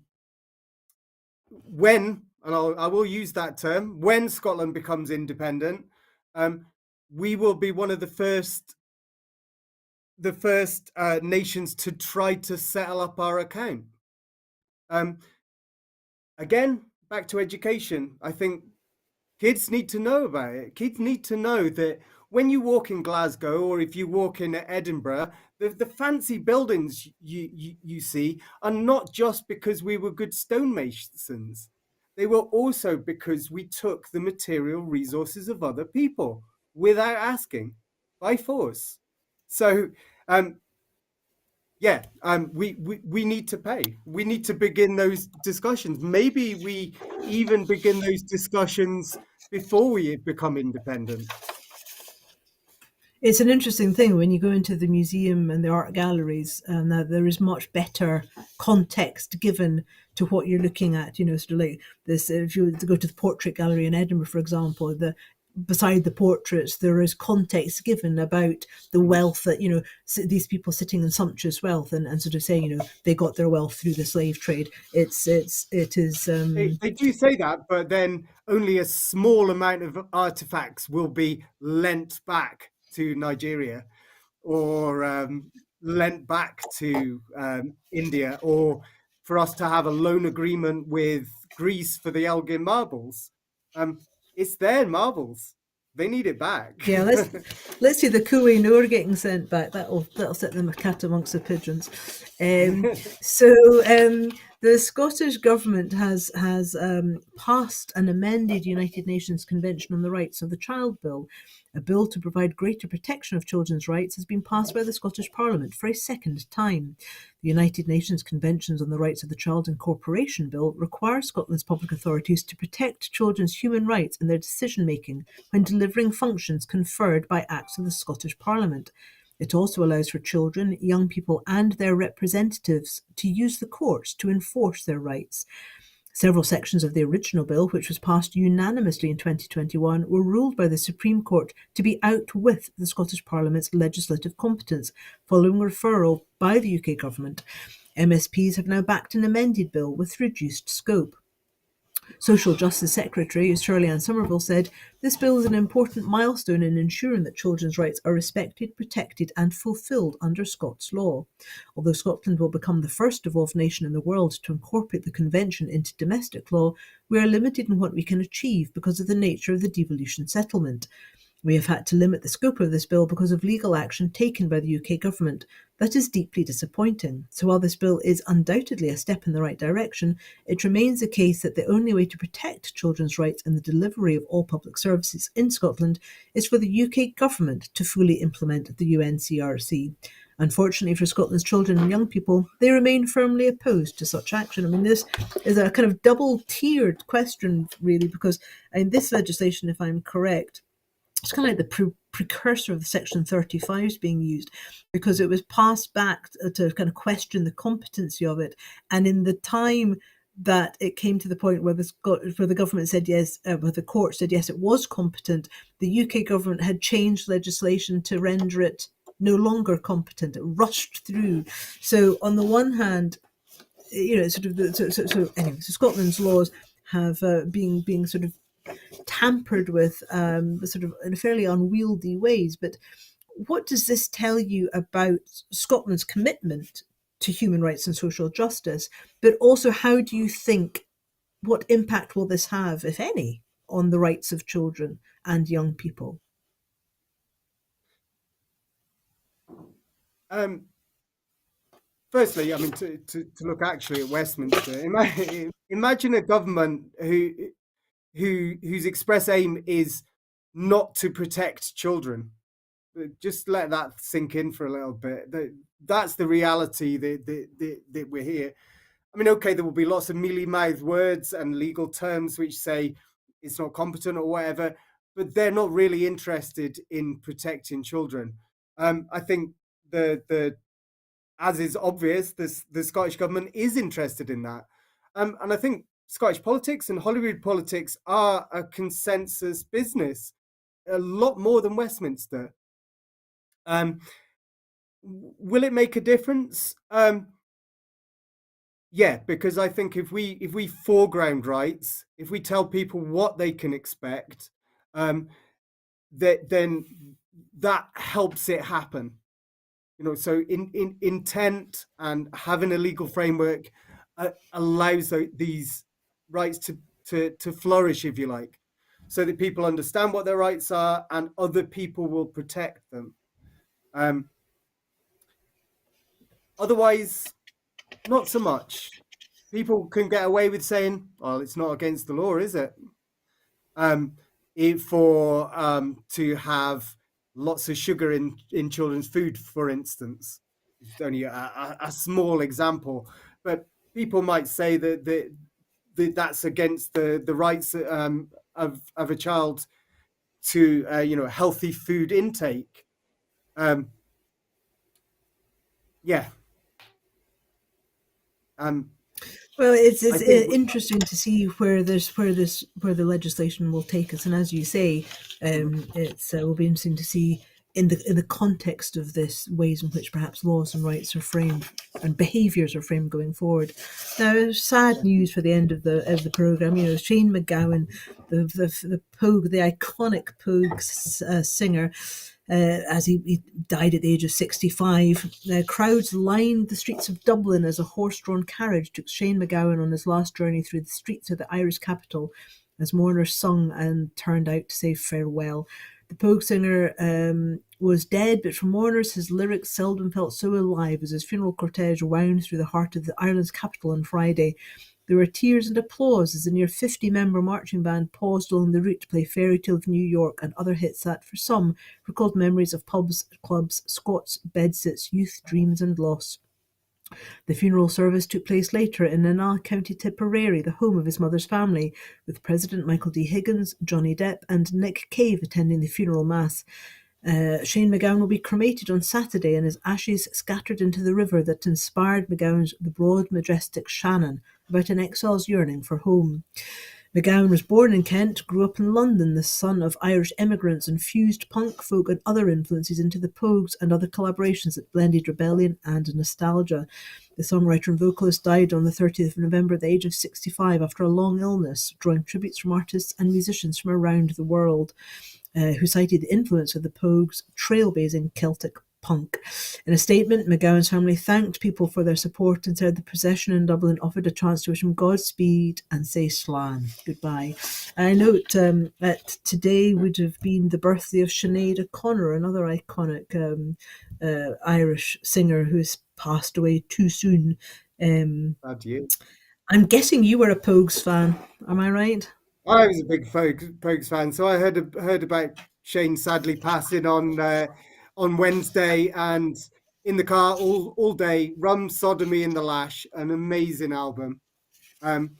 when, and I will use that term, when Scotland becomes independent, we will be one of the first nations to try to settle up our account. Um, Again, back to education. I think kids need to know about it. Kids need to know that when you walk in Glasgow or if you walk in Edinburgh, the fancy buildings you see are not just because we were good stonemasons. They were also because we took the material resources of other people without asking, by force. So um, yeah, we need to pay. We need to begin those discussions. Maybe we even begin those discussions before we become independent. It's an interesting thing when you go into the museum and the art galleries, and there is much better context given to what you're looking at. Sort of like this. If you were to go to the portrait gallery in Edinburgh, for example, beside the portraits there is context given about the wealth that these people sitting in sumptuous wealth, and sort of saying they got their wealth through the slave trade. It is. They do say that, but then only a small amount of artifacts will be lent back to Nigeria, or lent back to India, or for us to have a loan agreement with Greece for the Elgin marbles. It's their marbles. They need it back. Yeah, let's see the Koh Noor getting sent back. That'll set them a cat amongst the pigeons. So the Scottish government has passed an amended United Nations Convention on the Rights of the Child Bill. A bill to provide greater protection of children's rights has been passed by the Scottish Parliament for a second time. The United Nations Conventions on the Rights of the Child Incorporation Bill requires Scotland's public authorities to protect children's human rights in their decision-making when delivering functions conferred by acts of the Scottish Parliament. It also allows for children, young people and their representatives to use the courts to enforce their rights. Several sections of the original bill, which was passed unanimously in 2021, were ruled by the Supreme Court to be out with the Scottish Parliament's legislative competence, following referral by the UK government. MSPs have now backed an amended bill with reduced scope. Social Justice Secretary Shirley-Ann Somerville said, "This bill is an important milestone in ensuring that children's rights are respected, protected and fulfilled under Scots law." Although Scotland will become the first devolved nation in the world to incorporate the convention into domestic law, we are limited in what we can achieve because of the nature of the devolution settlement. We have had to limit the scope of this bill because of legal action taken by the UK government. That is deeply disappointing. So while this bill is undoubtedly a step in the right direction, it remains the case that the only way to protect children's rights in the delivery of all public services in Scotland is for the UK government to fully implement the UNCRC. Unfortunately for Scotland's children and young people, they remain firmly opposed to such action. I mean, this is a kind of double-tiered question, really, because in this legislation, if I'm correct, it's kind of like the precursor of the Section 35s being used, because it was passed back to kind of question the competency of it. And in the time that it came to the point where the government said yes, where the court said yes, it was competent, the UK government had changed legislation to render it no longer competent. It rushed through. So on the one hand, sort of anyway, so Scotland's laws have being sort of tampered with sort of in fairly unwieldy ways. But what does this tell you about Scotland's commitment to human rights and social justice? But also, how do you think what impact will this have, if any, on the rights of children and young people? Um, Firstly, I mean, to look actually at Westminster, imagine a government whose express aim is not to protect children. Just let that sink in for a little bit. That's the reality that we're here. I mean, okay, there will be lots of mealy-mouthed words and legal terms which say it's not competent or whatever, but they're not really interested in protecting children. I think the as is obvious, the Scottish government is interested in that. And I think Scottish politics and Holyrood politics are a consensus business, a lot more than Westminster. Um, will it make a difference? Yeah, because I think if we foreground rights, if we tell people what they can expect, then that helps it happen. So in intent and having a legal framework allows these rights to flourish, if you like, so that people understand what their rights are and other people will protect them. Um, Otherwise, not so much. People can get away with saying, "Well, it's not against the law, is it?" Um, to have lots of sugar in children's food, for instance. It's only a small example, but people might say that's against the rights of a child to healthy food intake. Um, yeah. Um, Well, I it's think interesting to see where the legislation will take us, and as you say, it's will be interesting to see in the context of this ways in which perhaps laws and rights are framed and behaviours are framed going forward. Now, sad news for the end of the program. You know, Shane MacGowan, the Pogue, the iconic Pogue singer, as he died at the age of 65. Crowds lined the streets of Dublin as a horse-drawn carriage took Shane MacGowan on his last journey through the streets of the Irish capital as mourners sung and turned out to say farewell. The Pogue singer was dead, but for mourners, his lyrics seldom felt so alive as his funeral cortege wound through the heart of the Ireland's capital on Friday. There were tears and applause as the near 50-member marching band paused along the route to play Fairy Tale of New York and other hits that, for some, recalled memories of pubs, clubs, Scots, bedsits, youth, dreams and loss. The funeral service took place later in Nanagh, County Tipperary, the home of his mother's family, with President Michael D. Higgins, Johnny Depp and Nick Cave attending the funeral mass. Shane MacGowan will be cremated on Saturday and his ashes scattered into the river that inspired MacGowan's The Broad Majestic Shannon, about an exile's yearning for home. MacGowan was born in Kent, grew up in London, the son of Irish immigrants, and fused punk, folk and other influences into the Pogues and other collaborations that blended rebellion and nostalgia. The songwriter and vocalist died on the 30th of November at the age of 65 after a long illness, drawing tributes from artists and musicians from around the world. Who cited the influence of the Pogues' trailblazing Celtic punk. In a statement, MacGowan's family thanked people for their support and said the procession in Dublin offered a chance to wish him Godspeed and say Slán, goodbye. I note that today would have been the birthday of Sinead O'Connor, another iconic Irish singer who has passed away too soon. adieu. I'm guessing you were a Pogues fan, am I right? I was a big Pogues fan, so I heard about Shane sadly passing on Wednesday, and in the car all day. Rum Sodomy in the Lash, an amazing album. Um,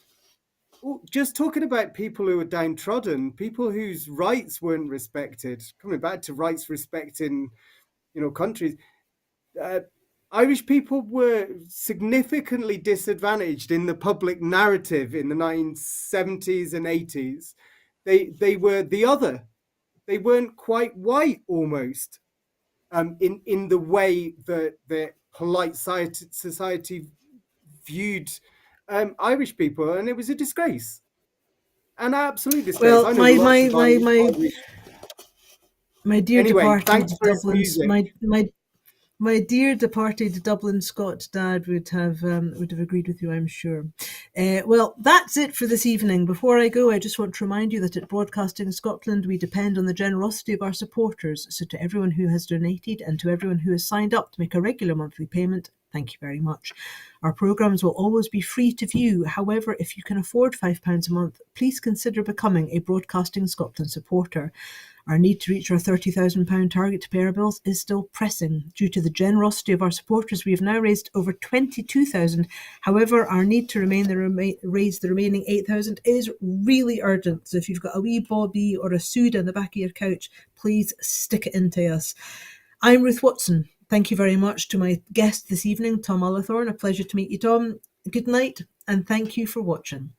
just talking about people who were downtrodden, people whose rights weren't respected. Coming back to rights respecting, countries. Uh, Irish people were significantly disadvantaged in the public narrative in the 1970s and 80s. They were the other. They weren't quite white almost, in the way that the polite society viewed Irish people, and it was a disgrace, an absolute disgrace. Well, I know lots of Irish. my dear Anyway, departed thanks for his Dublin's music. my My dear departed Dublin Scot dad would have agreed with you, I'm sure. Well, that's it for this evening. Before I go, I just want to remind you that at Broadcasting Scotland, we depend on the generosity of our supporters. So to everyone who has donated and to everyone who has signed up to make a regular monthly payment, thank you very much. Our programmes will always be free to view. However, if you can afford £5 a month, please consider becoming a Broadcasting Scotland supporter. Our need to reach our £30,000 target to pay our bills is still pressing. Due to the generosity of our supporters, we have now raised over 22,000. However, our need to raise the remaining 8,000 is really urgent. So if you've got a wee bobby or a sood on the back of your couch, please stick it into us. I'm Ruth Watson. Thank you very much to my guest this evening, Tom Ullathorne. A pleasure to meet you, Tom. Good night, and thank you for watching.